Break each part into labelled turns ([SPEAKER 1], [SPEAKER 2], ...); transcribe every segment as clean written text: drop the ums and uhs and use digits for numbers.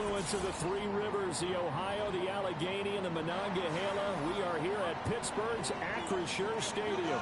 [SPEAKER 1] confluence of the three rivers, the Ohio, the Allegheny, and the Monongahela. We are here at Pittsburgh's Acrisure Stadium.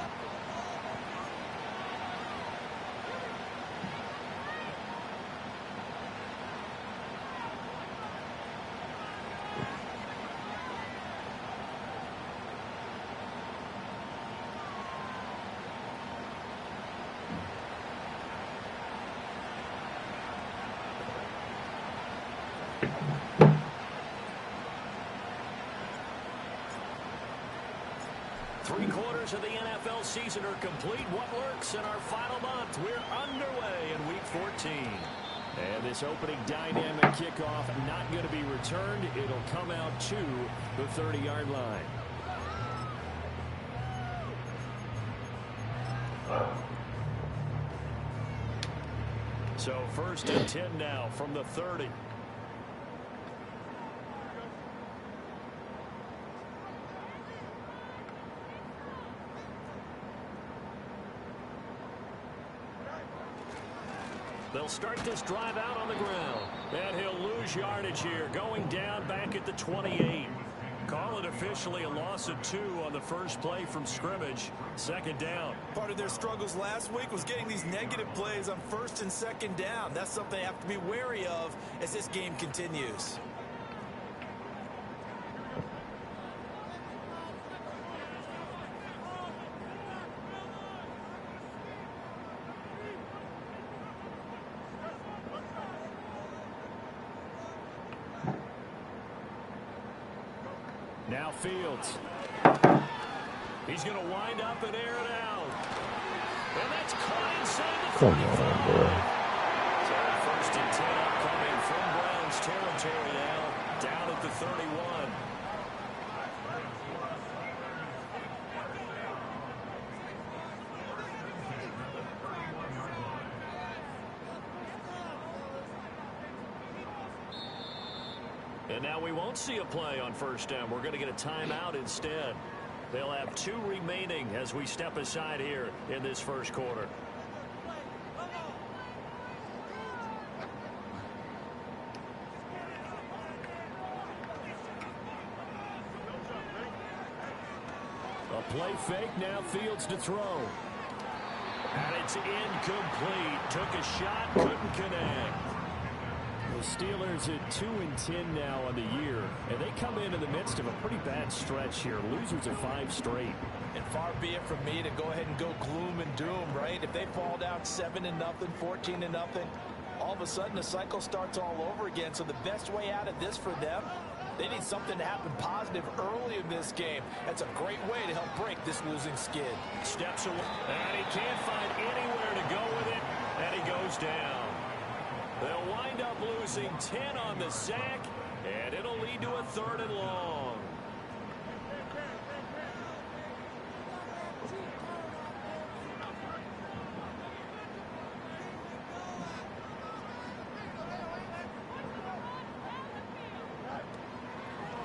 [SPEAKER 1] Three-quarters of the NFL season are complete. What works in our final month? We're underway in Week 14. And this opening dynamic kickoff not going to be returned. It'll come out to the 30-yard line. So 1st and 10 now from the 30. They'll start this drive out on the ground. And he'll lose yardage here, going down back at the 28. Call it officially a loss of 2 on the first play from scrimmage. 2nd down.
[SPEAKER 2] Part of their struggles last week was getting these negative plays on 1st and 2nd down. That's something they have to be wary of as this game continues.
[SPEAKER 1] Now Fields. He's going to wind up and air it out. And that's caught inside the 45. So 1st and 10 coming from Browns territory now. Down at the 31. And now we won't see a play on 1st down. We're going to get a timeout instead. They'll have 2 remaining as we step aside here in this first quarter. A play fake, now Fields to throw. And it's incomplete. Took a shot, couldn't connect. The Steelers at 2-10 now on the year, and they come in the midst of a pretty bad stretch here. Losers of 5 straight.
[SPEAKER 2] And far be it from me to go ahead and go gloom and doom, right? If they fall down 7-0, 14-0, all of a sudden the cycle starts all over again. So the best way out of this for them, they need something to happen positive early in this game. That's a great way to help break this losing skid.
[SPEAKER 1] Steps away, and he can't find anywhere to go with it, and he goes down. They'll wind up losing 10 on the sack, and it'll lead to a 3rd and long.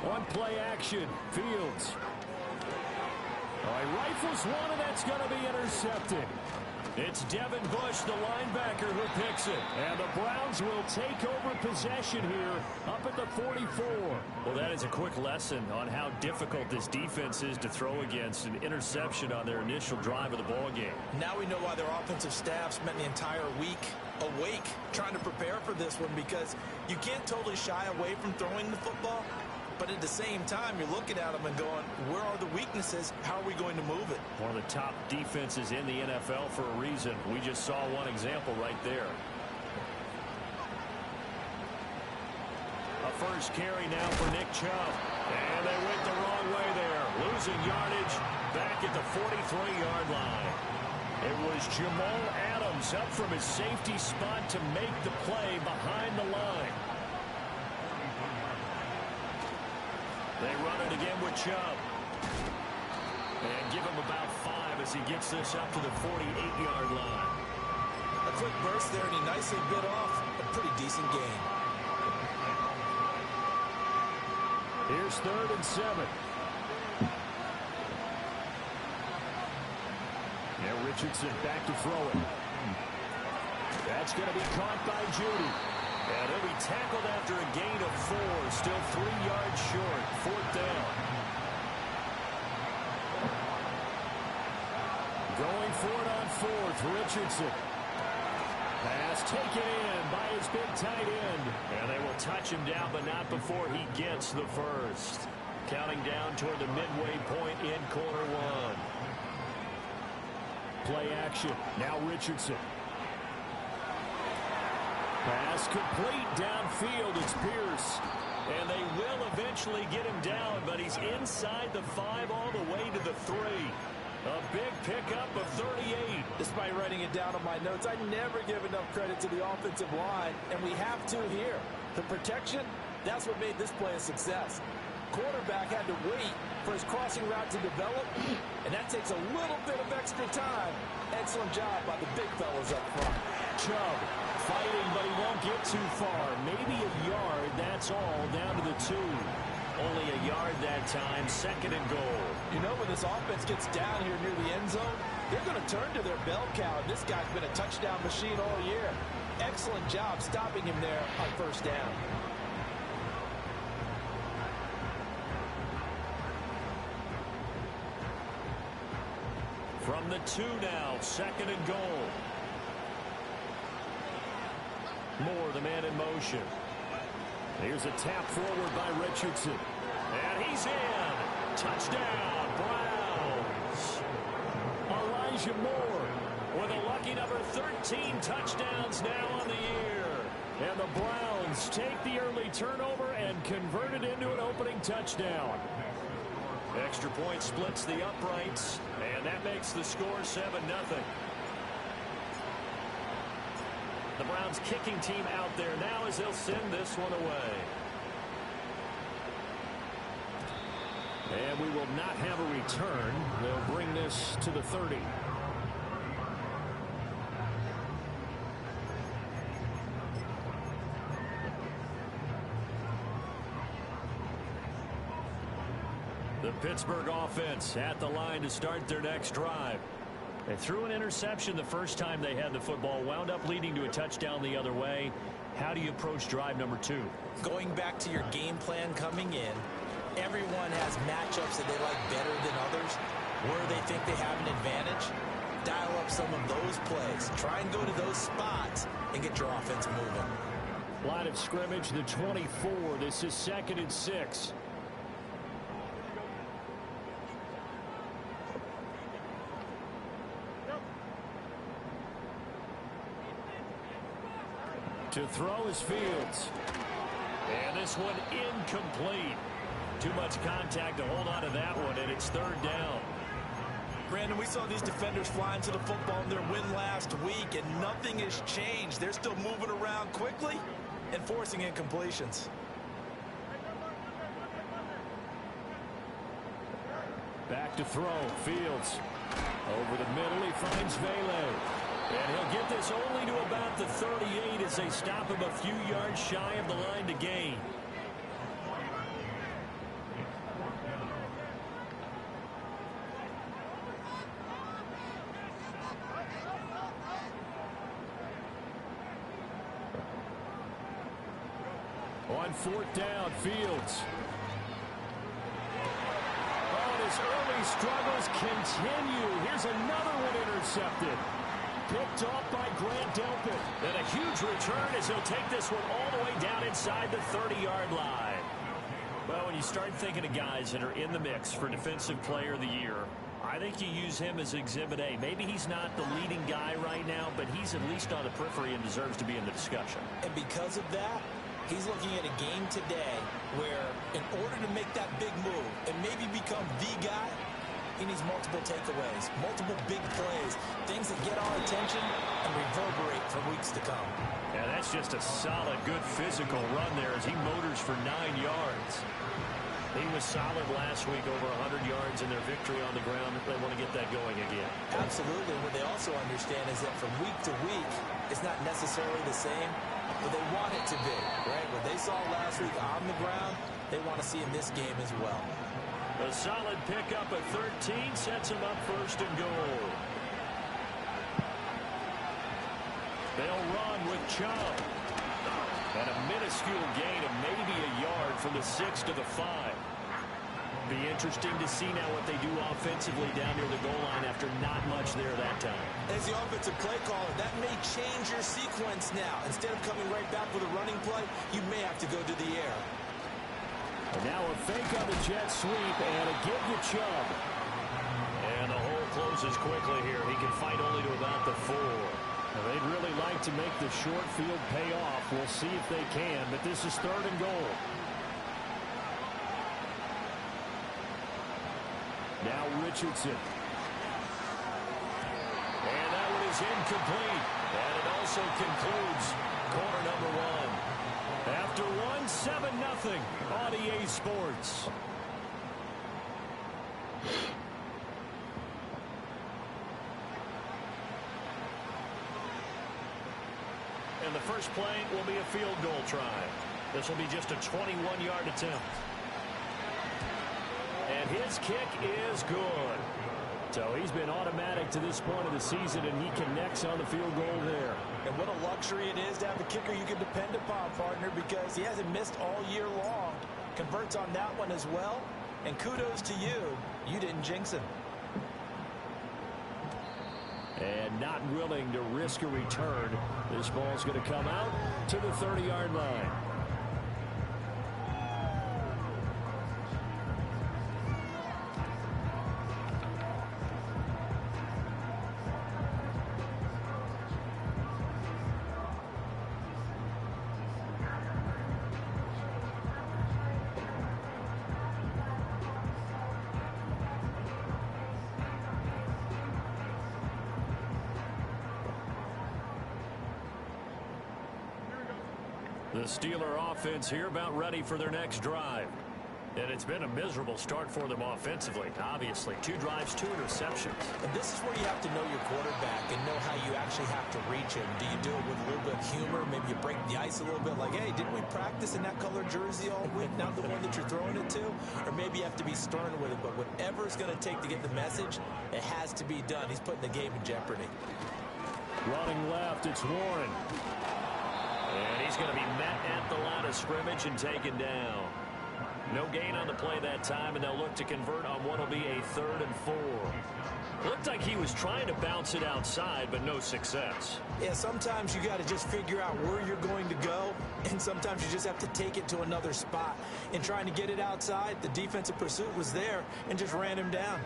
[SPEAKER 1] One play action. Fields. He rifles one, and that's going to be intercepted. It's Devin Bush, the linebacker, who picks it. And the Browns will take over possession here up at the 44. Well, that is a quick lesson on how difficult this defense is to throw against. An interception on their initial drive of the ball game.
[SPEAKER 2] Now we know why their offensive staff spent the entire week awake trying to prepare for this one, because you can't totally shy away from throwing the football. But at the same time, you're looking at them and going, where are the weaknesses? How are we going to move it?
[SPEAKER 1] One of the top defenses in the NFL for a reason. We just saw one example right there. A first carry now for Nick Chubb. And they went the wrong way there. Losing yardage back at the 43-yard line. It was Jamal Adams up from his safety spot to make the play behind the line. They run it again with Chubb. And give him about 5 as he gets this up to the 48-yard line.
[SPEAKER 2] A quick burst there, and he nicely bit off a pretty decent gain.
[SPEAKER 1] Here's 3rd and 7. Now Richardson back to throw it. That's going to be caught by Judy. And he'll be tackled after a gain of 4. Still 3 yards short. 4th down. Going for it on 4th. Richardson. Pass taken in by his big tight end. And they will touch him down, but not before he gets the first. Counting down toward the midway point in quarter 1. Play action. Now Richardson. Pass complete downfield. It's Pierce. And they will eventually get him down, but he's inside the 5 all the way to the 3. A big pickup of 38.
[SPEAKER 2] Despite writing it down on my notes, I never give enough credit to the offensive line, and we have to here. The protection, that's what made this play a success. Quarterback had to wait for his crossing route to develop, and that takes a little bit of extra time. Excellent job by the big fellas up front.
[SPEAKER 1] Chubb fighting, but he won't get too far. Maybe a yard, that's all, down to the 2. Only a yard that time, 2nd and goal.
[SPEAKER 2] You know, when this offense gets down here near the end zone, they're going to turn to their bell cow. This guy's been a touchdown machine all year. Excellent job stopping him there on 1st down.
[SPEAKER 1] From the 2 now, 2nd and goal. Moore, the man in motion. Here's a tap forward by Richardson. And he's in. Touchdown, Browns. Elijah Moore with a lucky number 13 touchdowns now on the year. And the Browns take the early turnover and convert it into an opening touchdown. Extra point splits the uprights, and that makes the score 7-0. The Browns kicking team out there now as they'll send this one away. And we will not have a return. They'll bring this to the 30. The Pittsburgh offense at the line to start their next drive. They threw an interception the first time they had the football, wound up leading to a touchdown the other way. How do you approach drive number 2?
[SPEAKER 2] Going back to your game plan coming in, everyone has matchups that they like better than others, where they think they have an advantage. Dial up some of those plays. Try and go to those spots and get your offense moving.
[SPEAKER 1] Line of scrimmage, the 24. This is 2nd and 6. To throw is Fields. And this one incomplete. Too much contact to hold on to that one, and it's 3rd down.
[SPEAKER 2] Brandon, we saw these defenders fly into the football in their win last week, and nothing has changed. They're still moving around quickly and forcing incompletions.
[SPEAKER 1] Back to throw. Fields. Over the middle, he finds Vele. And he'll get this only to about the 38 as they stop him a few yards shy of the line to gain. On 4th down, Fields. Oh, and his early struggles continue. Here's another one intercepted. Picked off by Grant Delpit. And a huge return as he'll take this one all the way down inside the 30-yard line. Well, when you start thinking of guys that are in the mix for Defensive Player of the Year, I think you use him as Exhibit A. Maybe he's not the leading guy right now, but he's at least on the periphery and deserves to be in the discussion.
[SPEAKER 2] And because of that, he's looking at a game today where in order to make that big move and maybe become the guy, he needs multiple takeaways, multiple big plays, things that get our attention and reverberate for weeks to come.
[SPEAKER 1] Yeah, that's just a solid, good physical run there as he motors for 9 yards. He was solid last week, over 100 yards in their victory on the ground. They want to get that going again.
[SPEAKER 2] Absolutely. What they also understand is that from week to week, it's not necessarily the same, but they want it to be, right? What they saw last week on the ground, they want to see in this game as well.
[SPEAKER 1] A solid pickup at 13 sets him up 1st and goal. They'll run with Chubb. And a minuscule gain of maybe a yard from the 6 to the 5. Be interesting to see now what they do offensively down near the goal line after not much there that time.
[SPEAKER 2] As the offensive play caller, that may change your sequence now. Instead of coming right back with a running play, you may have to go to the air.
[SPEAKER 1] And now a fake on the jet sweep and a give to Chubb. And the hole closes quickly here. He can fight only to about the 4. Now, they'd really like to make the short field pay off. We'll see if they can, but this is 3rd and goal. Now Richardson. And that one is incomplete. And it also concludes quarter number 1. After 7-0 on EA Sports. And the first play will be a field goal try. This will be just a 21-yard attempt. And his kick is good. So he's been automatic to this point of the season, and he connects on the field goal there.
[SPEAKER 2] And what a luxury it is to have a kicker you can depend upon, partner, because he hasn't missed all year long. Converts on that one as well. And kudos to you. You didn't jinx him.
[SPEAKER 1] And not willing to risk a return. This ball's going to come out to the 30-yard line. The Steeler offense here about ready for their next drive. And it's been a miserable start for them offensively. Obviously, 2 drives, 2 interceptions.
[SPEAKER 2] And this is where you have to know your quarterback and know how you actually have to reach him. Do you do it with a little bit of humor? Maybe you break the ice a little bit like, hey, didn't we practice in that color jersey all week? Not the one that you're throwing it to? Or maybe you have to be stern with it. But whatever it's going to take to get the message, it has to be done. He's putting the game in jeopardy.
[SPEAKER 1] Running left, it's Warren. And he's going to be met at the line of scrimmage and taken down. No gain on the play that time, and they'll look to convert on what will be a 3rd and 4. Looked like he was trying to bounce it outside, but no success.
[SPEAKER 2] Yeah, sometimes you got to just figure out where you're going to go, and sometimes you just have to take it to another spot. In trying to get it outside, the defensive pursuit was there and just ran him down.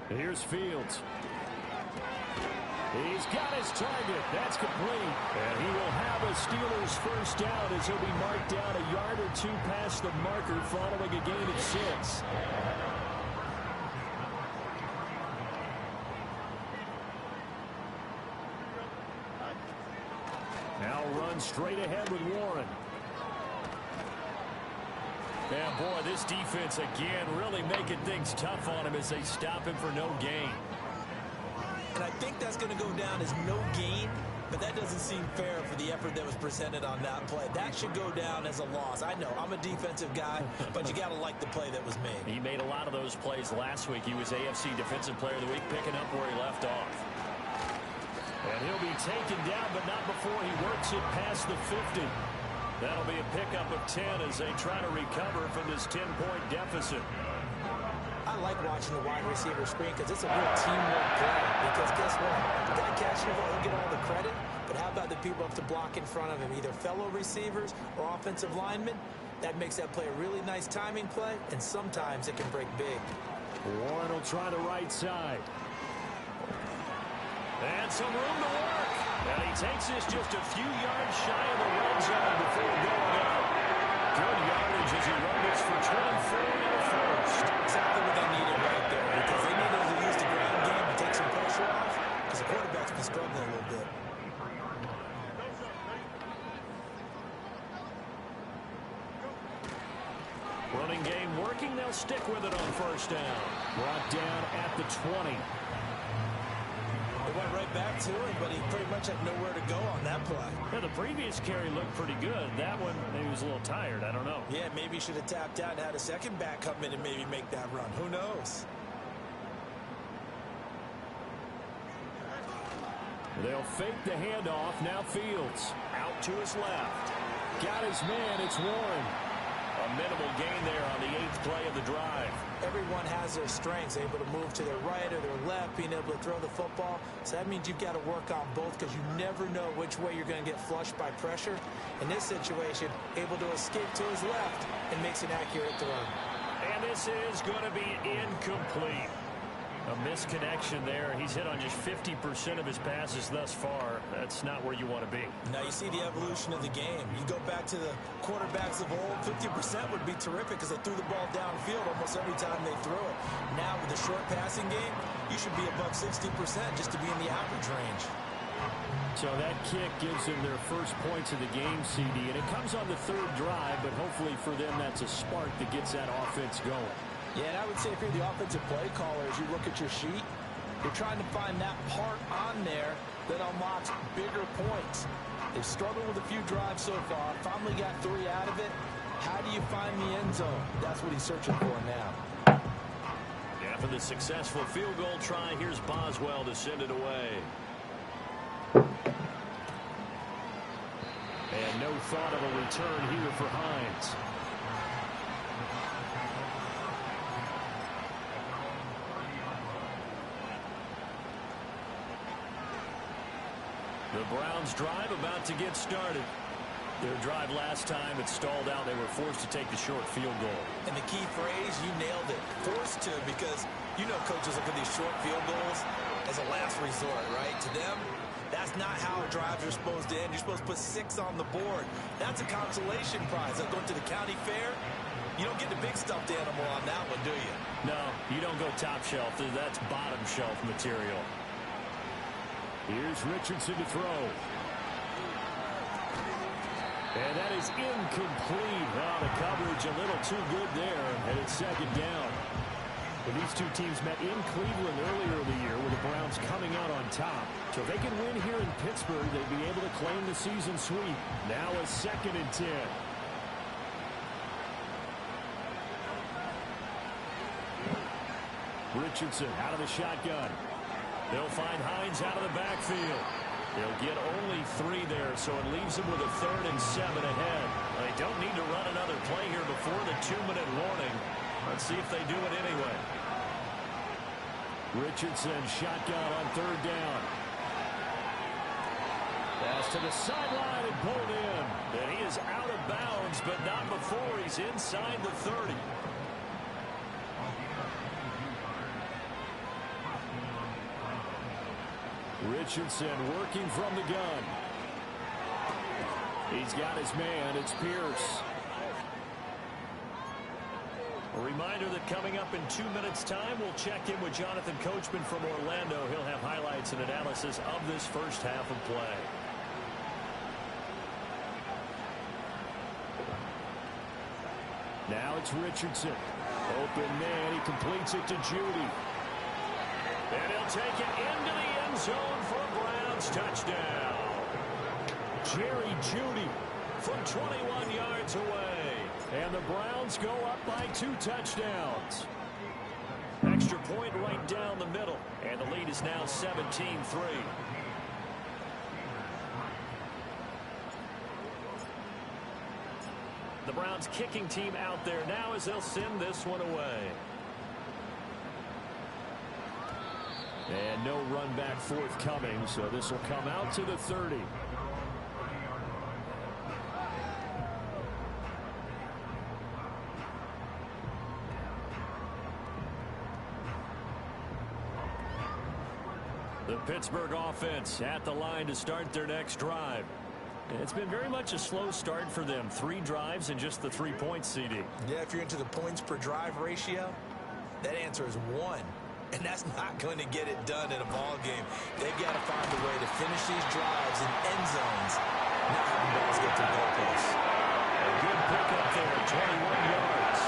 [SPEAKER 1] Here's Fields. He's got his target. That's complete. And he will have a Steelers first down as he'll be marked down a yard or 2 past the marker following a gain of 6. Now run straight ahead with Warren. And boy, this defense again really making things tough on him as they stop him for no gain.
[SPEAKER 2] And I think that's going to go down as no gain, but that doesn't seem fair for the effort that was presented on that play. That should go down as a loss. I know, I'm a defensive guy, but you got to like the play that was made.
[SPEAKER 1] He made a lot of those plays last week. He was AFC Defensive Player of the Week, picking up where he left off. And he'll be taken down, but not before he works it past the 50. That'll be a pickup of 10 as they try to recover from this 10-point deficit.
[SPEAKER 2] I like watching the wide receiver screen because it's a real teamwork play. Because guess what? The guy catching the ball, he'll get all the credit. But how about the people up to block in front of him, either fellow receivers or offensive linemen? That makes that play a really nice timing play, and sometimes it can break big.
[SPEAKER 1] Warren will try the right side. And some room to work. And he takes this just a few yards shy of the red zone before going out. Good yardage as he rumbles for 24 in the first.
[SPEAKER 2] Exactly what they needed right there, because they needed to use the ground game to take some pressure off, because the quarterback's been struggling a little bit.
[SPEAKER 1] Running game working. They'll stick with it on first down. Brought down at the 20.
[SPEAKER 2] it went right back to him, but he pretty much had nowhere to go on that play.
[SPEAKER 1] Yeah, the previous carry looked pretty good. That one, maybe he was a little tired. I don't know.
[SPEAKER 2] Yeah, maybe he should have tapped out and had a second back come in and maybe make that run. Who knows?
[SPEAKER 1] They'll fake the handoff. Now Fields out to his left. Got his man. It's Warren. A minimal gain there on the 8th play of the drive.
[SPEAKER 2] Everyone has their strengths, able to move to their right or their left, being able to throw the football. So that means you've got to work on both because you never know which way you're going to get flushed by pressure. In this situation, able to escape to his left and makes an accurate throw.
[SPEAKER 1] And this is going to be incomplete. A misconnection there. He's hit on just 50% of his passes thus far. That's not where you want to be.
[SPEAKER 2] Now you see the evolution of the game. You go back to the quarterbacks of old, 50% would be terrific because they threw the ball downfield almost every time they threw it. Now with the short passing game, you should be above 60% just to be in the average range.
[SPEAKER 1] So that kick gives them their first points of the game, CD, and it comes on the 3rd drive, but hopefully for them that's a spark that gets that offense going.
[SPEAKER 2] Yeah, and I would say if you're the offensive play caller, as you look at your sheet, you're trying to find that part on there that unlocks bigger points. They've struggled with a few drives so far, finally got 3 out of it. How do you find the end zone? That's what he's searching for now.
[SPEAKER 1] After the successful field goal try, here's Boswell to send it away. And no thought of a return here for Hines. The Browns drive about to get started. Their drive last time, it stalled out. They were forced to take the short field goal.
[SPEAKER 2] And the key phrase, you nailed it. Forced to, because you know coaches look at these short field goals as a last resort, right? To them, that's not how drives are supposed to end. You're supposed to put 6 on the board. That's a consolation prize. Like going to the county fair, you don't get the big stuffed animal on that one, do you?
[SPEAKER 1] No, you don't go top shelf. That's bottom shelf material. Here's Richardson to throw. And that is incomplete. Oh, the coverage a little too good there, and it's 2nd down. But these two teams met in Cleveland earlier in the year with the Browns coming out on top. So if they can win here in Pittsburgh, they'd be able to claim the season sweep. Now a 2nd and 10. Richardson out of the shotgun. They'll find Hines out of the backfield. They'll get only 3 there, so it leaves them with a 3rd and 7 ahead. They don't need to run another play here before the 2-minute warning. Let's see if they do it anyway. Richardson shotgun on 3rd down. Pass to the sideline and pulled in. And he is out of bounds, but not before he's inside the 30. Richardson working from the gun. He's got his man. It's Pierce. A reminder that coming up in 2 minutes' time, we'll check in with Jonathan Coachman from Orlando. He'll have highlights and analysis of this first half of play. Now it's Richardson. Open man. He completes it to Judy. And he'll take it into the end zone for a Browns touchdown. Jerry Judy from 21 yards away. And the Browns go up by 2 touchdowns. Extra point right down the middle. And the lead is now 17-3. The Browns kicking team out there now as they'll send this one away. And no run back forthcoming, so this will come out to the 30. The Pittsburgh offense at the line to start their next drive. It's been very much a slow start for them. 3 drives and just the 3 points, CD.
[SPEAKER 2] Yeah, if you're into the points per drive ratio, that answer is 1. And that's not going to get it done in a ball game. They've got to find a way to finish these drives in end zones, not having balls get to goalposts.
[SPEAKER 1] A good pickup there, 21 yards.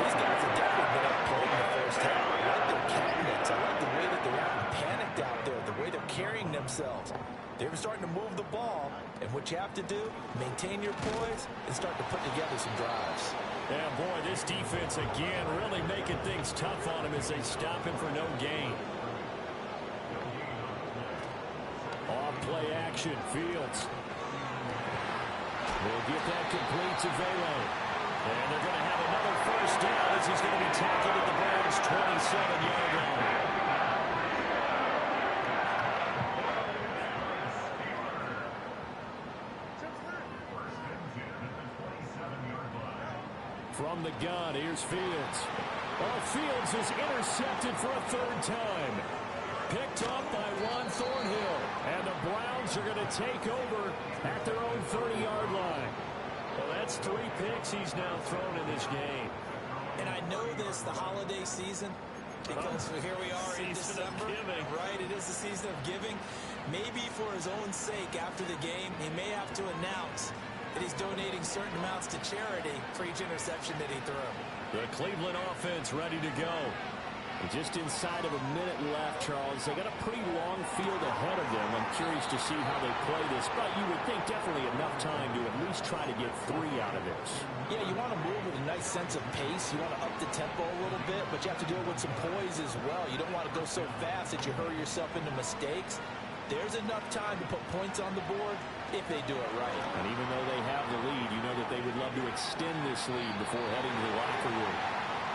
[SPEAKER 2] These guys have definitely been outplayed in the first half. I like their cabinets. I like the way that they're out and panicked out there. The way themselves. They're starting to move the ball, and what you have to do, maintain your poise and start to put together some drives.
[SPEAKER 1] Yeah, boy, this defense again really making things tough on him as they stop him for no gain. Off play action, Fields. We'll get that complete to Velo. And they're going to have another first down as he's going to be tackled at the Browns' 27-yard line. From the gun, here's Fields. Oh, Fields is intercepted for a third time. Picked up by Ron Thornhill. And the Browns are going to take over at their own 30-yard line. Well, that's 3 picks he's now thrown in this game.
[SPEAKER 2] And I know this, the holiday season, because here we are in December. Right, it is the season of giving. Maybe for his own sake after the game, he may have to announce that he's donating certain amounts to charity for each interception that he threw.
[SPEAKER 1] The Cleveland offense ready to go. Just inside of a minute left, Charles. They got a pretty long field ahead of them. I'm curious to see how they play this, but you would think definitely enough time to at least try to get 3 out of this.
[SPEAKER 2] Yeah, you want to move with a nice sense of pace. You want to up the tempo a little bit, but you have to do it with some poise as well. You don't want to go so fast that you hurry yourself into mistakes. There's enough time to put points on the board if they do it right.
[SPEAKER 1] And even though they have the lead, you know that they would love to extend this lead before heading to the locker room.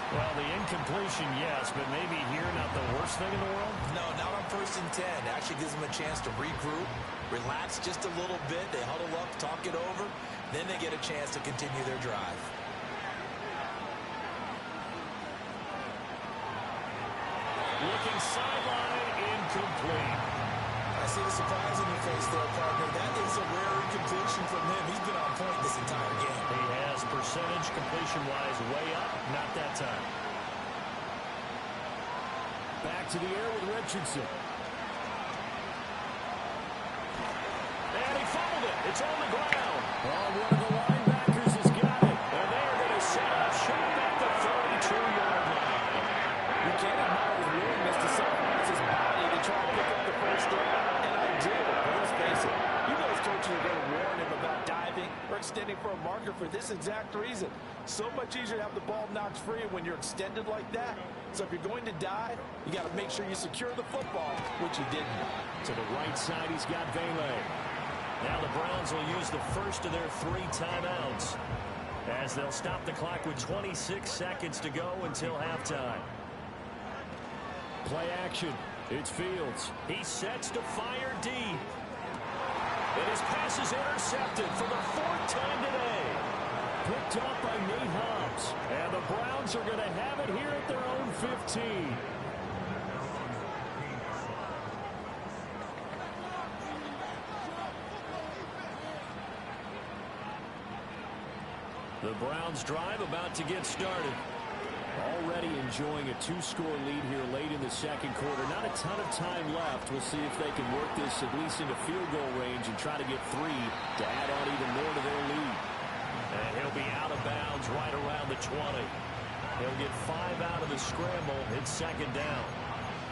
[SPEAKER 1] Well, the incompletion, yes, but maybe here not the worst thing in the world?
[SPEAKER 2] No, not on 1st and 10. It actually gives them a chance to regroup, relax just a little bit. They huddle up, talk it over. Then they get a chance to continue their drive.
[SPEAKER 1] Looking sideline, incomplete.
[SPEAKER 2] I see the surprise in your face there, partner. That is a rare incompletion from him. He's been on point this entire game.
[SPEAKER 1] He has percentage completion-wise way up, not that time. Back to the air with Richardson. And he fumbled it. It's on the ground. Oh, one of the linebackers has got it. And they're going to set up shop at the 32-yard line.
[SPEAKER 2] You can't admire his willingness to sacrifice his body to try and pick up the first down. And I do. But let's face it, you know his coaches are going to warn him about diving or extending for a marker for this exact reason. So much easier to have the ball knocked free when you're extended like that. So if you're going to dive, you got to make sure you secure the football, which he didn't.
[SPEAKER 1] To the right side, he's got Vele. Now the Browns will use the first of their 3 timeouts as they'll stop the clock with 26 seconds to go until halftime. Play action. It's Fields. He sets to fire deep. And his pass is intercepted for the 4th time today. Picked up by Nate Hobbs. And the Browns are going to have it here at their own 15. The Browns drive about to get started. Already enjoying a 2-score lead here late in the second quarter. Not a ton of time left. We'll see if they can work this at least into field goal range and try to get 3 to add on even more to their lead. And he'll be out of bounds right around the 20. He'll get 5 out of the scramble. It's 2nd down.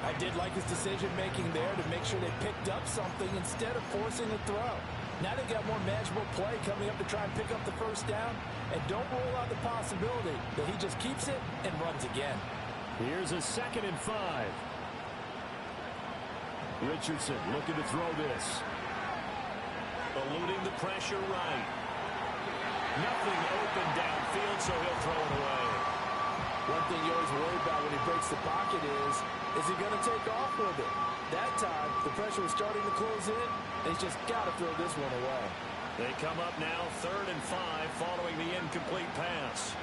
[SPEAKER 2] I did like his decision-making there to make sure they picked up something instead of forcing a throw. Now they've got more manageable play coming up to try and pick up the first down. And don't rule out the possibility that he just keeps it and runs again.
[SPEAKER 1] Here's a 2nd and 5. Richardson looking to throw this. Eluding the pressure right. Nothing open downfield, so he'll throw it away.
[SPEAKER 2] One thing you always worry about when he breaks the pocket is he going to take off with it? That time, the pressure was starting to close in, and he's just got to throw this one away.
[SPEAKER 1] They come up now 3rd and 5 following the incomplete pass.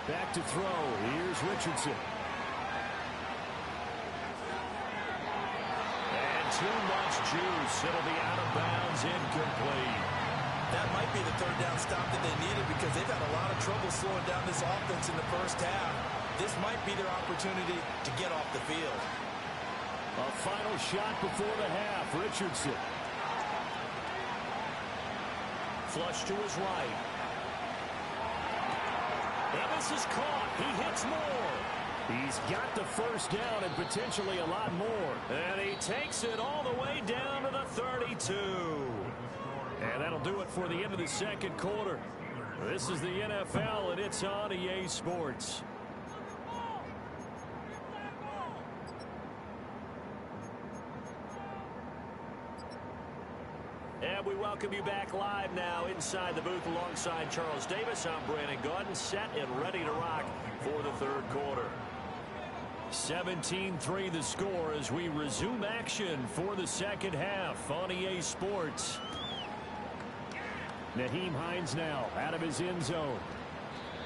[SPEAKER 1] Back to throw. Here's Richardson. And too much juice. It'll be out of bounds, incomplete.
[SPEAKER 2] That might be the 3rd down stop that they needed because they've had a lot of trouble slowing down this offense in the first half. This might be their opportunity to get off the field.
[SPEAKER 1] A final shot before the half. Richardson. Flush to his right. And this is caught. He hits more. He's got the first down and potentially a lot more. And he takes it all the way down to the 32. And that'll do it for the end of the second quarter. This is the NFL, and it's on EA Sports. And we welcome you back live now inside the booth alongside Charles Davis. I'm Brandon Gaudin, set and ready to rock for the third quarter. 17-3 the score as we resume action for the second half on EA Sports. Nyheim Hines now out of his end zone.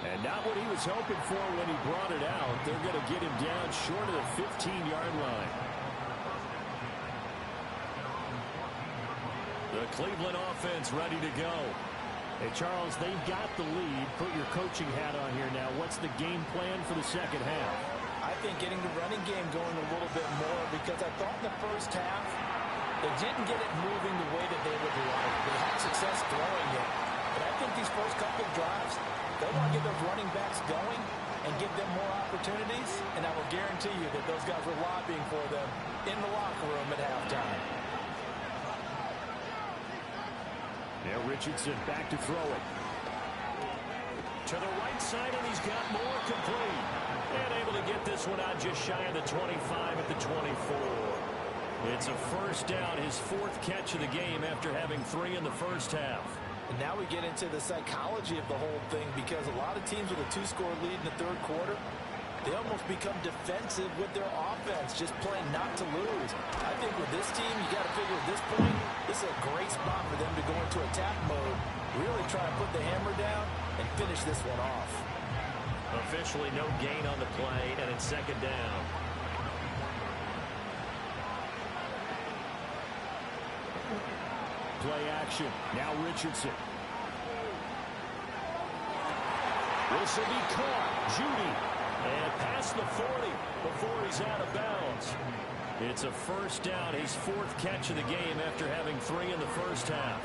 [SPEAKER 1] And not what he was hoping for when he brought it out. They're going to get him down short of the 15-yard line. The Cleveland offense ready to go. Hey, Charles, they've got the lead. Put your coaching hat on here now. What's the game plan for the second half?
[SPEAKER 2] I think getting the running game going a little bit more, because I thought in the first half they didn't get it moving the way that they would like. They had success throwing it. But I think these first couple of drives, they want to get those running backs going and give them more opportunities. And I will guarantee you that those guys were lobbying for them in the locker room at halftime.
[SPEAKER 1] Now Richardson back to throw it. To the right side, and he's got more complete. And able to get this one out just shy of the 25 at the 24. It's a first down, his fourth catch of the game after having 3 in the first half.
[SPEAKER 2] And now we get into the psychology of the whole thing, because a lot of teams with a 2-score lead in the third quarter, they almost become defensive with their offense, just playing not to lose. I think with this team, you got to figure at this point, this is a great spot for them to go into attack mode, really try to put the hammer down and finish this one off.
[SPEAKER 1] Officially no gain on the play, and it's second down. Play action. Now Richardson. This will be caught. Judy. And past the 40 before he's out of bounds. It's a first down, his fourth catch of the game after having 3 in the first half.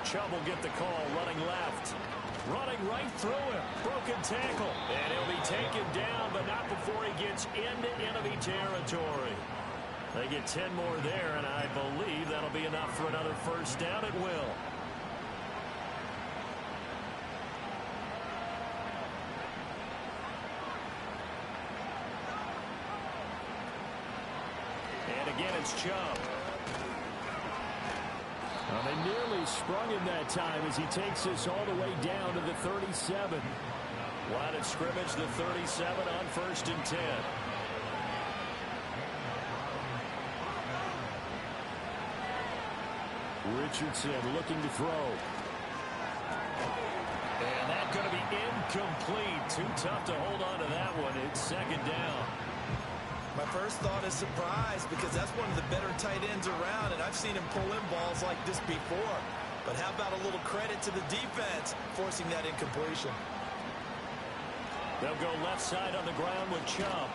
[SPEAKER 1] Chubb will get the call, running left. Running right through him. Broken tackle. And he'll be taken down, but not before he gets into enemy territory. They get 10 more there, and I believe that'll be enough for another first down at will. And again, it's Chubb. Well, they nearly sprung him that time as he takes this all the way down to the 37. Line of scrimmage, the 37 on 1st and 10. Richardson looking to throw. And that's going to be incomplete. Too tough to hold on to that one. It's second down.
[SPEAKER 2] My first thought is surprise, because that's one of the better tight ends around, and I've seen him pull in balls like this before. But how about a little credit to the defense forcing that incompletion?
[SPEAKER 1] They'll go left side on the ground with Chubb.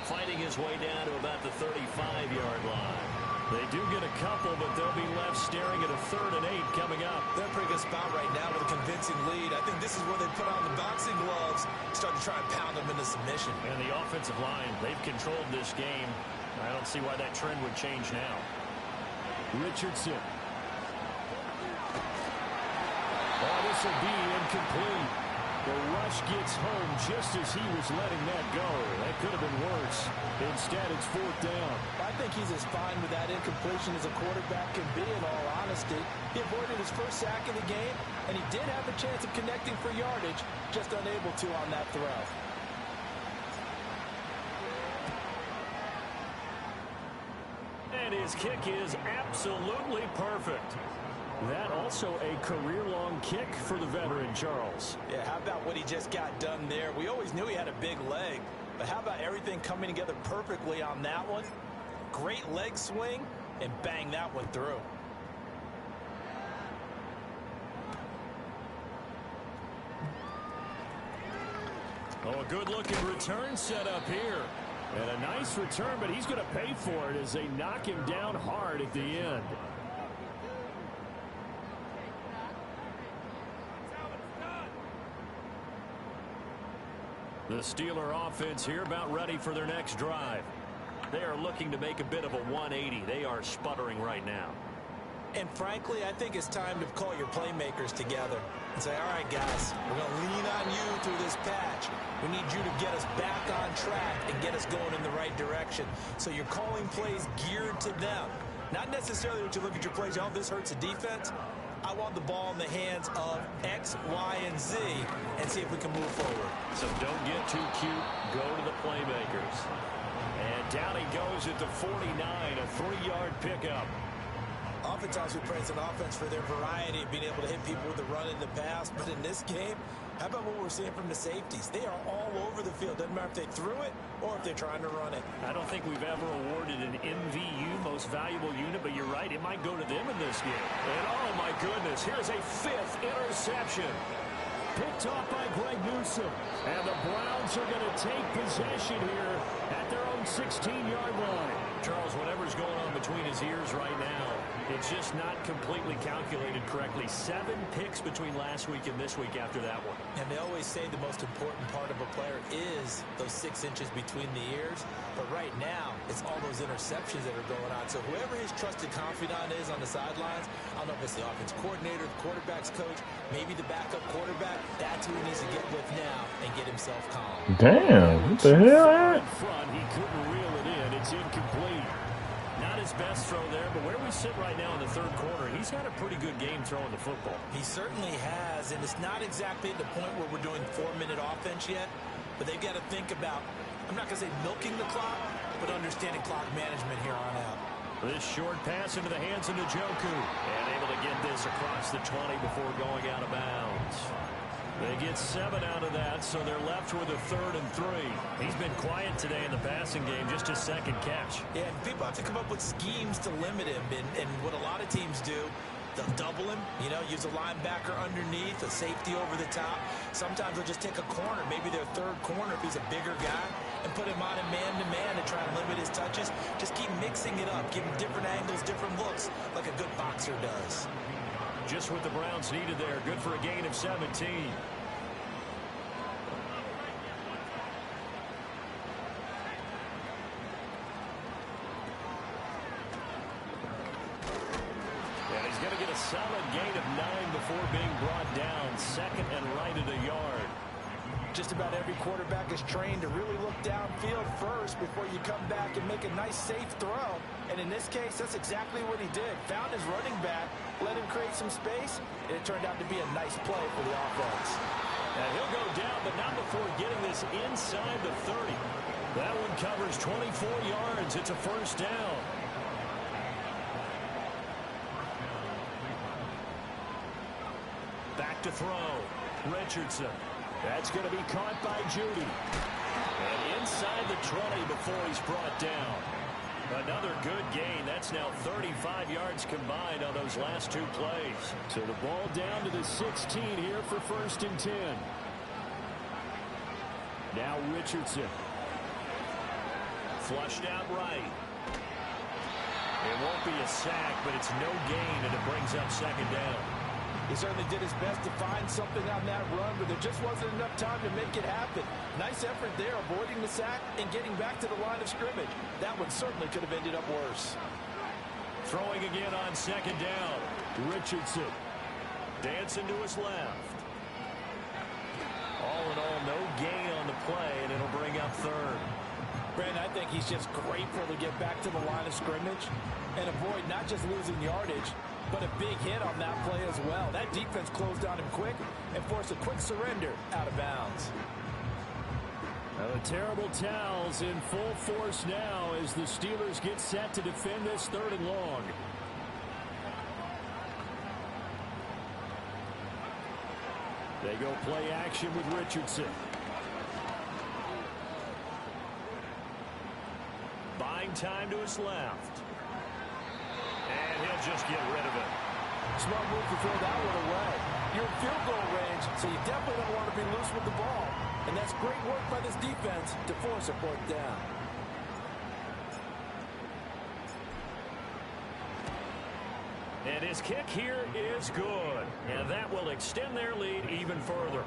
[SPEAKER 1] Fighting his way down to about the 35-yard line. They do get a couple, but they'll be left staring at a 3rd and 8 coming up.
[SPEAKER 2] They're in a pretty good spot right now with a convincing lead. I think this is where they put on the boxing gloves, start to try and pound them into submission.
[SPEAKER 1] And the offensive line, they've controlled this game. I don't see why that trend would change now. Richardson. Oh, this will be incomplete. The rush gets home just as he was letting that go. That could have been worse. Instead, it's 4th down.
[SPEAKER 2] I think he's as fine with that incompletion as a quarterback can be, in all honesty. He avoided his first sack of the game, and he did have a chance of connecting for yardage, just unable to on that throw.
[SPEAKER 1] And his kick is absolutely perfect. That also a career-long kick for the veteran, Charles.
[SPEAKER 2] Yeah, how about what he just got done there? We always knew he had a big leg, but how about everything coming together perfectly on that one? Great leg swing, and bang that one through.
[SPEAKER 1] Oh, a good-looking return set up here. And a nice return, but he's going to pay for it as they knock him down hard at the end. The Steeler offense here about ready for their next drive. They are looking to make a bit of a 180. They are sputtering right now.
[SPEAKER 2] And frankly, I think it's time to call your playmakers together and say, all right, guys, we're going to lean on you through this patch. We need you to get us back on track and get us going in the right direction. So you're calling plays geared to them. Not necessarily that you look at your plays, oh, this hurts the defense. I want the ball in the hands of X, Y, and Z and see if we can move forward.
[SPEAKER 1] So don't get too cute. Go to the playmakers. And down he goes at the 49, a 3-yard pickup.
[SPEAKER 2] Oftentimes we praise an offense for their variety of being able to hit people with the run in the pass. But in this game, how about what we're seeing from the safeties? They are all over the field. Doesn't matter if they threw it or if they're trying to run it.
[SPEAKER 1] I don't think we've ever awarded an MVU, most valuable unit, but you're right, it might go to them in this game. And oh my goodness, here's a 5th interception. Picked off by Greg Newsome. And the Browns are going to take possession here at their own 16-yard line. Charles, whatever's going on between his ears right now, it's just not completely calculated correctly. 7 picks between last week and this week after that one.
[SPEAKER 2] And they always say the most important part of a player is those 6 inches between the ears. But right now, it's all those interceptions that are going on. So whoever his trusted confidant is on the sidelines, I don't know if it's the offense coordinator, the quarterback's coach, maybe the backup quarterback, that's who he needs to get with now and get himself calm.
[SPEAKER 3] Damn, what the hell?
[SPEAKER 1] In front, he couldn't reel it in. It's incomplete. Not his best throw there, but where we sit right now in the 3rd quarter, he's had a pretty good game throwing the football.
[SPEAKER 2] He certainly has, and it's not exactly at the point where we're doing 4-minute offense yet, but they've got to think about, I'm not going to say milking the clock, but understanding clock management here on out.
[SPEAKER 1] This short pass into the hands of Njoku, and able to get this across the 20 before going out of bounds. They get 7 out of that, so they're left with a 3rd and 3. He's been quiet today in the passing game, just his 2nd catch.
[SPEAKER 2] Yeah, and people have to come up with schemes to limit him, and what a lot of teams do, they'll double him, use a linebacker underneath, a safety over the top. Sometimes they'll just take a corner, maybe their 3rd corner if he's a bigger guy, and put him on a man-to-man to try and limit his touches. Just keep mixing it up, give him different angles, different looks, like a good boxer does.
[SPEAKER 1] Just what the Browns needed there. Good for a gain of 17. And he's going to get a solid gain of 9 before being brought down. 2nd and right at a yard.
[SPEAKER 2] Just about every quarterback is trained to really look downfield first before you come back and make a nice, safe throw. And in this case, that's exactly what he did. Found his running back, let him create some space, and it turned out to be a nice play for the offense.
[SPEAKER 1] And he'll go down, but not before getting this inside the 30. That one covers 24 yards. It's a 1st down. Back to throw. Richardson. That's going to be caught by Judy. And inside the 20 before he's brought down. Another good gain. That's now 35 yards combined on those last 2 plays. So the ball down to the 16 here for 1st and 10. Now Richardson. Flushed out right. It won't be a sack, but it's no gain, and it brings up 2nd down.
[SPEAKER 2] He certainly did his best to find something on that run, but there just wasn't enough time to make it happen. Nice effort there, avoiding the sack and getting back to the line of scrimmage. That one certainly could have ended up worse.
[SPEAKER 1] Throwing again on 2nd down. Richardson dancing to his left. All in all, no gain on the play, and it'll bring up 3rd.
[SPEAKER 2] Brandon, I think he's just grateful to get back to the line of scrimmage and avoid not just losing yardage, but a big hit on that play as well. That defense closed on him quick and forced a quick surrender out of bounds.
[SPEAKER 1] The terrible towels in full force now as the Steelers get set to defend this 3rd and long. They go play action with Richardson. Buying time to his left. And he'll just get rid of it.
[SPEAKER 2] Smart move to throw that one away. You're in field goal range, so you definitely don't want to be loose with the ball. And that's great work by this defense to force a 4th down.
[SPEAKER 1] And his kick here is good. And that will extend their lead even further.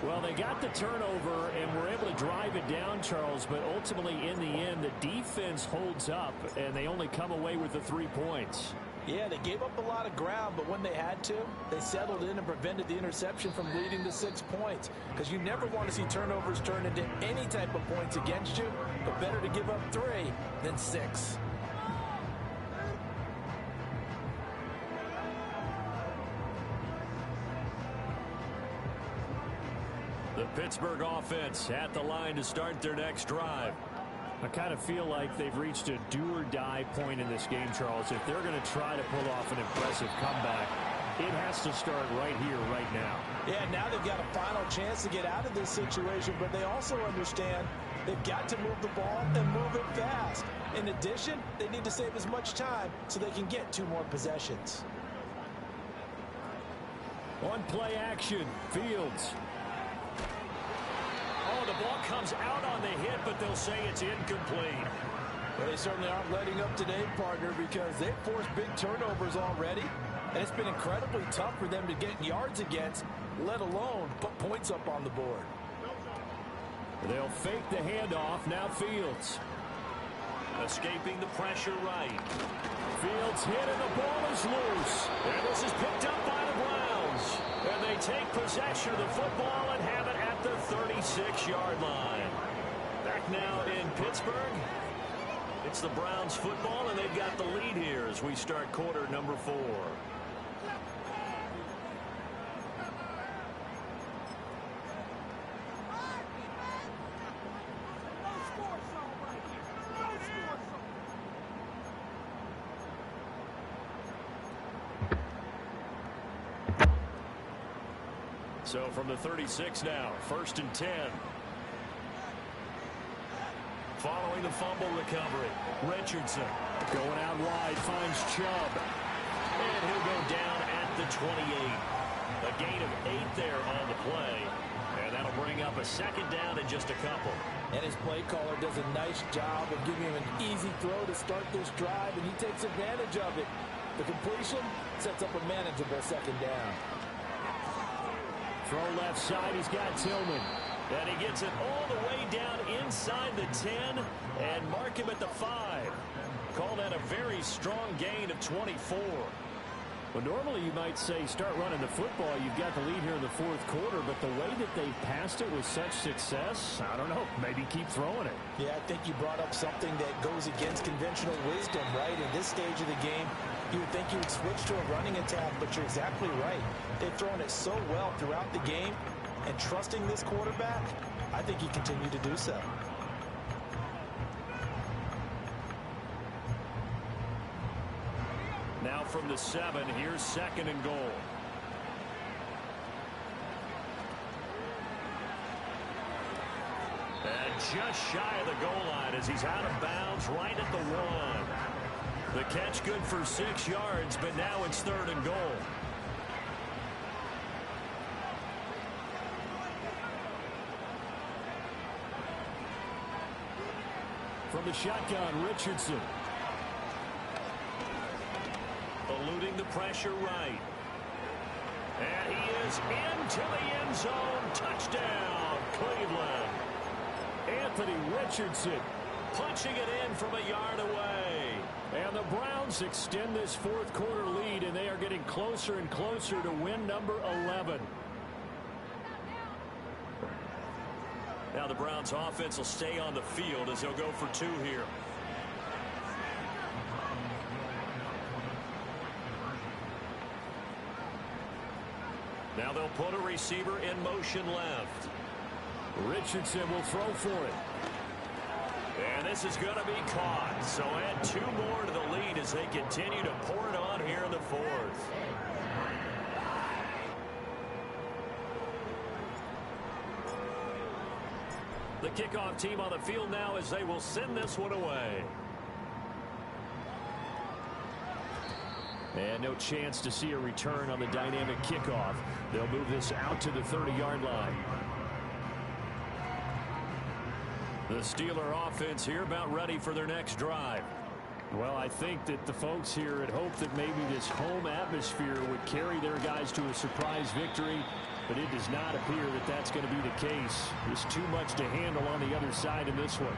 [SPEAKER 1] Well, they got the turnover and were able to drive it down, Charles, but ultimately in the end, the defense holds up, and they only come away with the 3 points.
[SPEAKER 2] Yeah, they gave up a lot of ground, but when they had to, they settled in and prevented the interception from leading to 6 points. Because you never want to see turnovers turn into any type of points against you, but better to give up 3 than 6.
[SPEAKER 1] The Pittsburgh offense at the line to start their next drive. I kind of feel like they've reached a do-or-die point in this game, Charles. If they're going to try to pull off an impressive comeback, it has to start right here, right now.
[SPEAKER 2] Yeah, now they've got a final chance to get out of this situation, but they also understand they've got to move the ball and move it fast. In addition, they need to save as much time so they can get 2 more possessions.
[SPEAKER 1] On play action, Fields. Oh, the ball comes out on the hit, but they'll say it's incomplete.
[SPEAKER 2] Well, they certainly aren't letting up today, partner, because they've forced big turnovers already, and it's been incredibly tough for them to get yards against, let alone put points up on the board.
[SPEAKER 1] They'll fake the handoff. Now Fields. Escaping the pressure right. Fields hit, and the ball is loose. And this is picked up by the Browns. And they take possession of the football and have it at the 36-yard line. Back now in Pittsburgh. It's the Browns football, and they've got the lead here as we start quarter number 4. So from the 36 now, 1st and 10. Following the fumble recovery, Richardson going out wide, finds Chubb. And he'll go down at the 28. A gain of 8 there on the play. And that'll bring up a 2nd down in just a couple.
[SPEAKER 2] And his play caller does a nice job of giving him an easy throw to start this drive, and he takes advantage of it. The completion sets up a manageable 2nd down.
[SPEAKER 1] Throw left side, he's got Tillman. And he gets it all the way down inside the 10 and mark him at the 5. Call that a very strong gain of 24. Well, normally you might say start running the football. You've got the lead here in the 4th quarter, but the way that they've passed it with such success, I don't know, maybe keep throwing it.
[SPEAKER 2] Yeah, I think you brought up something that goes against conventional wisdom, right? In this stage of the game, you would think you would switch to a running attack, but you're exactly right. They've thrown it so well throughout the game, and trusting this quarterback, I think he continued to do so.
[SPEAKER 1] Now from the 7, here's 2nd and goal. And just shy of the goal line as he's out of bounds right at the 1. The catch good for 6 yards, but now it's 3rd and goal. From the shotgun, Richardson. Eluding the pressure right. And he is into the end zone. Touchdown, Cleveland. Anthony Richardson punching it in from a yard away. And the Browns extend this 4th quarter lead, and they are getting closer and closer to win number 11. Now the Browns offense will stay on the field as they'll go for 2 here. Now they'll put a receiver in motion left. Richardson will throw for it. And this is going to be caught. So add 2 more to the lead as they continue to pour it on here in the 4th. The kickoff team on the field now as they will send this one away. And no chance to see a return on the dynamic kickoff. They'll move this out to the 30-yard line. The Steeler offense here about ready for their next drive. Well, I think that the folks here had hoped that maybe this home atmosphere would carry their guys to a surprise victory, but it does not appear that that's going to be the case. There's too much to handle on the other side in this one.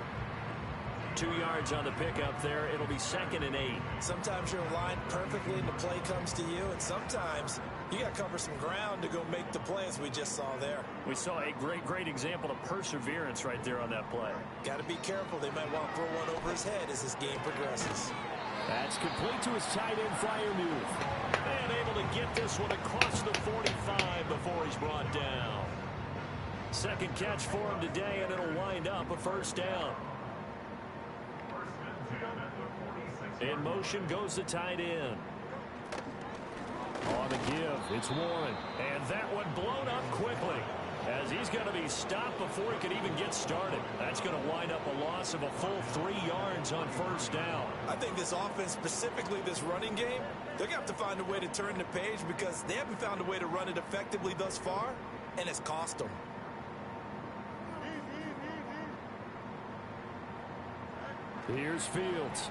[SPEAKER 1] 2 yards on the pickup there. It'll be 2nd and 8.
[SPEAKER 2] Sometimes you're aligned perfectly and the play comes to you, and sometimes you got to cover some ground to go make the play, as we just saw there.
[SPEAKER 1] We saw a great example of perseverance right there on that play.
[SPEAKER 2] Got to be careful. They might want to throw one over his head as this game progresses.
[SPEAKER 1] That's complete to his tight end Freiermuth. And able to get this one across the 45 before he's brought down. 2nd catch for him today, and it'll wind up a 1st down. In motion goes the tight end. On the give, it's Warren. And that one blown up quickly, as he's going to be stopped before he could even get started. That's going to wind up a loss of a full 3 yards on 1st down.
[SPEAKER 2] I think this offense, specifically this running game, they're going to have to find a way to turn the page, because they haven't found a way to run it effectively thus far, and it's cost them.
[SPEAKER 1] Here's Fields.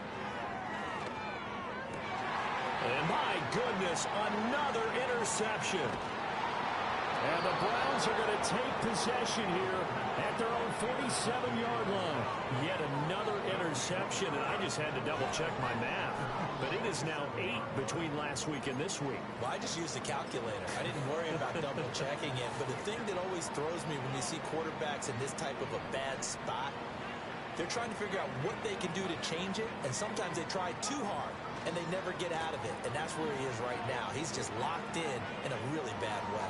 [SPEAKER 1] And my goodness, another interception. And the Browns are going to take possession here at their own 47-yard line. Yet another interception, and I just had to double-check my math. But it is now 8 between last week and this week.
[SPEAKER 2] Well, I just used a calculator. I didn't worry about double-checking it. But the thing that always throws me when you see quarterbacks in this type of a bad spot, they're trying to figure out what they can do to change it, and sometimes they try too hard, and they never get out of it. And that's where he is right now. He's just locked in a really bad way.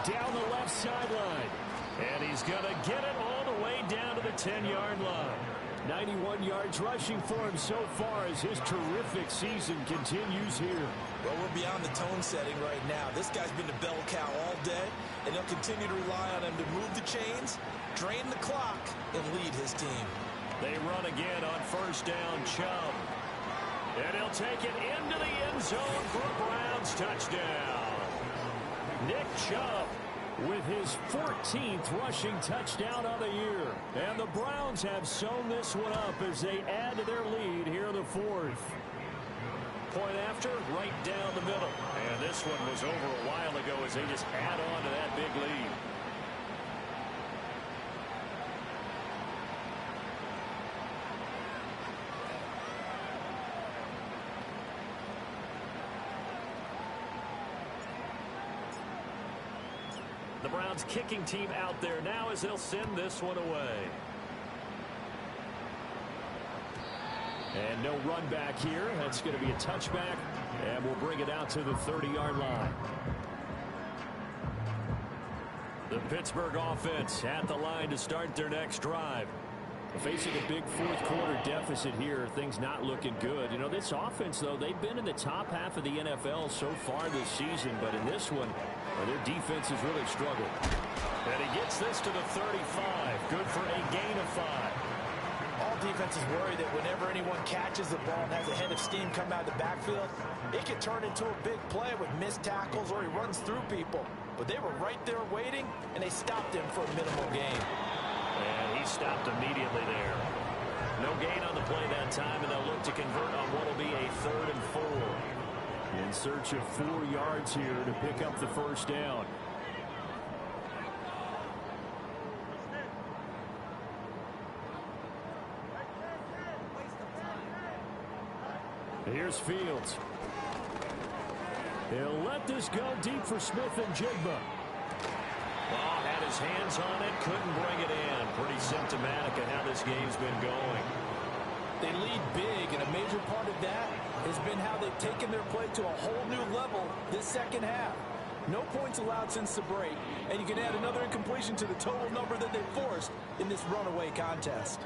[SPEAKER 1] Down the left sideline. And he's going to get it all the way down to the 10-yard line. 91 yards rushing for him so far as his terrific season continues here.
[SPEAKER 2] Well, we're beyond the tone setting right now. This guy's been the bell cow all day, and they'll continue to rely on him to move the chains, drain the clock, and lead his team.
[SPEAKER 1] They run again on 1st down, Chubb. And he'll take it into the end zone for a Browns touchdown. Nick Chubb with his 14th rushing touchdown of the year. And the Browns have sewn this one up as they add to their lead here in the 4th. Point after, right down the middle. And this one was over a while ago as they just add on to that big lead. The Browns kicking team out there now as they'll send this one away. And no run back here. That's going to be a touchback, and we'll bring it out to the 30-yard line. The Pittsburgh offense at the line to start their next drive. Facing a big 4th quarter deficit here, things not looking good. You know, this offense, though, they've been in the top half of the NFL so far this season, but in this one, their defense has really struggled. And he gets this to the 35. Good for a gain of 5.
[SPEAKER 2] All defenses worry that whenever anyone catches the ball and has a head of steam come out of the backfield, it can turn into a big play with missed tackles or he runs through people. But they were right there waiting, and they stopped him for a minimal gain.
[SPEAKER 1] And he stopped immediately there. No gain on the play that time, and they'll look to convert on what will be a 3rd and 4. In search of 4 yards here to pick up the 1st down. Here's Fields. He'll let this go deep for Smith and Jigba. Oh, had his hands on it, couldn't bring it in. Pretty symptomatic of how this game's been going.
[SPEAKER 2] They lead big, and a major part of that has been how they've taken their play to a whole new level this 2nd half. No points allowed since the break, and you can add another incompletion to the total number that they forced in this runaway contest.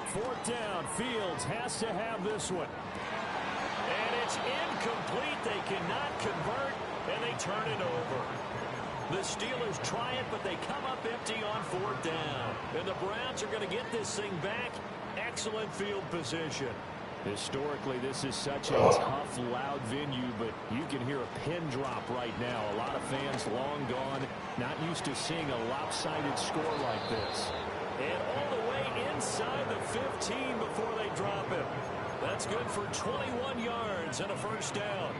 [SPEAKER 1] Fourth down, Fields has to have this one. And it's incomplete. They cannot convert, and they turn it over. The Steelers try it, but they come up empty on 4th down. And the Browns are going to get this thing back. Excellent field position. Historically, this is such a tough, loud venue, but you can hear a pin drop right now. A lot of fans long gone, not used to seeing a lopsided score like this. And all the way inside the 15 before they drop him. That's good for 21 yards and a first down.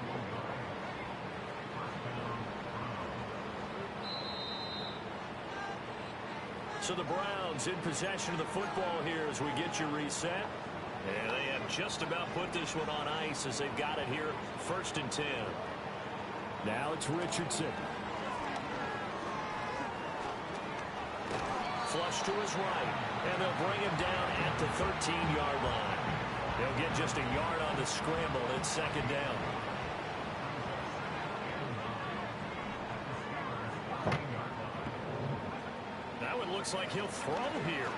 [SPEAKER 1] So the Browns in possession of the football here as we get you reset. And they have just about put this one on ice as they've got it here, 1st and 10. Now it's Richardson. Flush to his right, and they'll bring him down at the 13-yard line. They'll get just a yard on the scramble. It's 2nd down. That one looks like he'll throw here.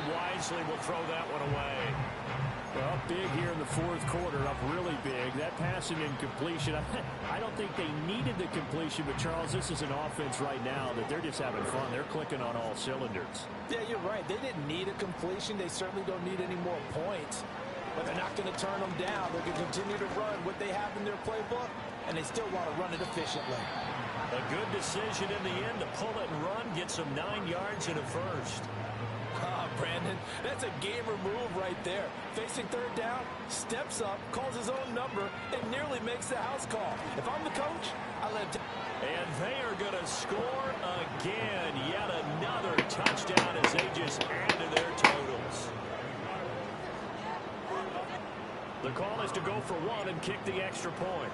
[SPEAKER 1] Wisely will throw that one away. Well, big here in the 4th quarter, up really big. That passing incompletion, I don't think they needed the completion, but Charles, this is an offense right now that they're just having fun. They're clicking on all cylinders.
[SPEAKER 2] Yeah, you're right. They didn't need a completion. They certainly don't need any more points, but they're not going to turn them down. They're going to continue to run what they have in their playbook, and they still want to run it efficiently.
[SPEAKER 1] A good decision in the end to pull it and run, get some 9 yards and a first.
[SPEAKER 2] Brandon, that's a gamer move right there. Facing 3rd down, steps up, calls his own number, and nearly makes the house call. If I'm the coach, I let him.
[SPEAKER 1] And they are going to score again. Yet another touchdown as they just add to their totals. The call is to go for 1 and kick the extra point.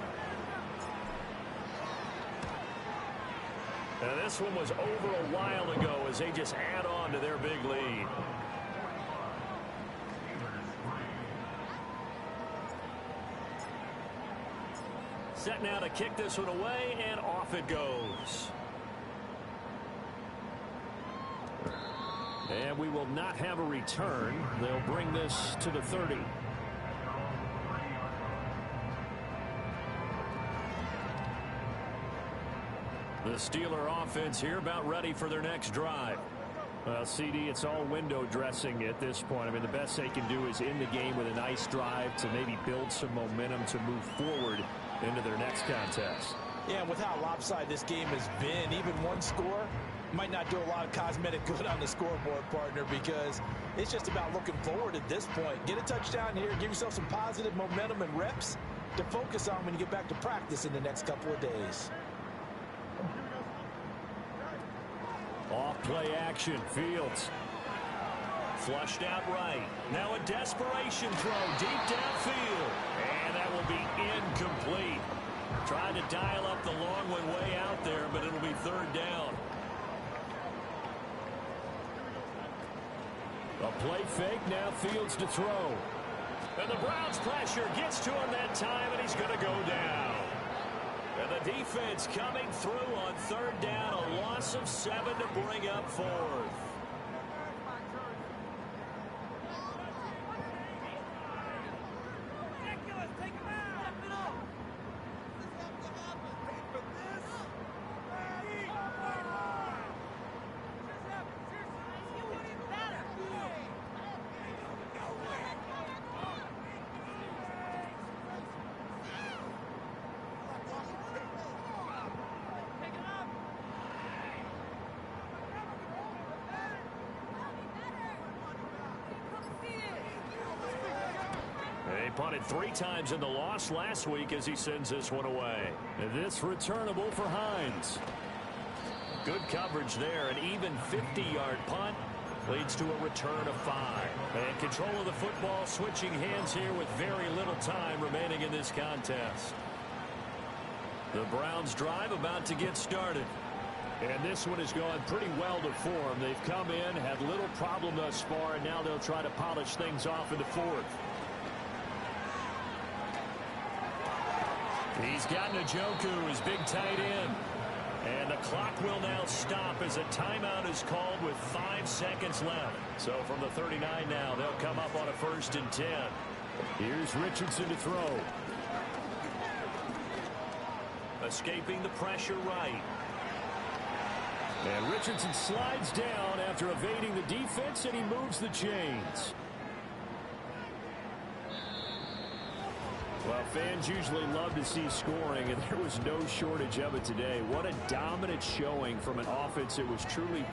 [SPEAKER 1] And this one was over a while ago as they just add on to their big lead. Set now to kick this one away, and off it goes. And we will not have a return. They'll bring this to the 30. The Steeler offense here about ready for their next drive. Well, CD, it's all window dressing at this point. I mean, the best they can do is end the game with a nice drive to maybe build some momentum to move forward into their next contest.
[SPEAKER 2] Yeah, with how lopsided this game has been, even one score might not do a lot of cosmetic good on the scoreboard, partner, because it's just about looking forward at this point. Get a touchdown here, give yourself some positive momentum and reps to focus on when you get back to practice in the next couple of days.
[SPEAKER 1] Off play action, Fields. Flushed out right. Now a desperation throw deep downfield. And that will be incomplete. Trying to dial up the long one way out there, but it'll be 3rd down. A play fake, now Fields to throw. And the Browns pressure gets to him that time, and he's going to go down. And the defense coming through on 3rd down, a loss of 7 to bring up 4th. Punted 3 times in the loss last week as he sends this one away. And this returnable for Hines. Good coverage there. An even 50-yard punt leads to a return of 5. And control of the football switching hands here with very little time remaining in this contest. The Browns drive about to get started. And this one has gone pretty well to form. They've come in, had little problem thus far, and now they'll try to polish things off in the 4th. He's got Njoku, his big tight end. And the clock will now stop as a timeout is called with 5 seconds left. So from the 39 now, they'll come up on a 1st and 10. Here's Richardson to throw. Escaping the pressure right. And Richardson slides down after evading the defense, and he moves the chains. Well, fans usually love to see scoring, and there was no shortage of it today. What a dominant showing from an offense that was truly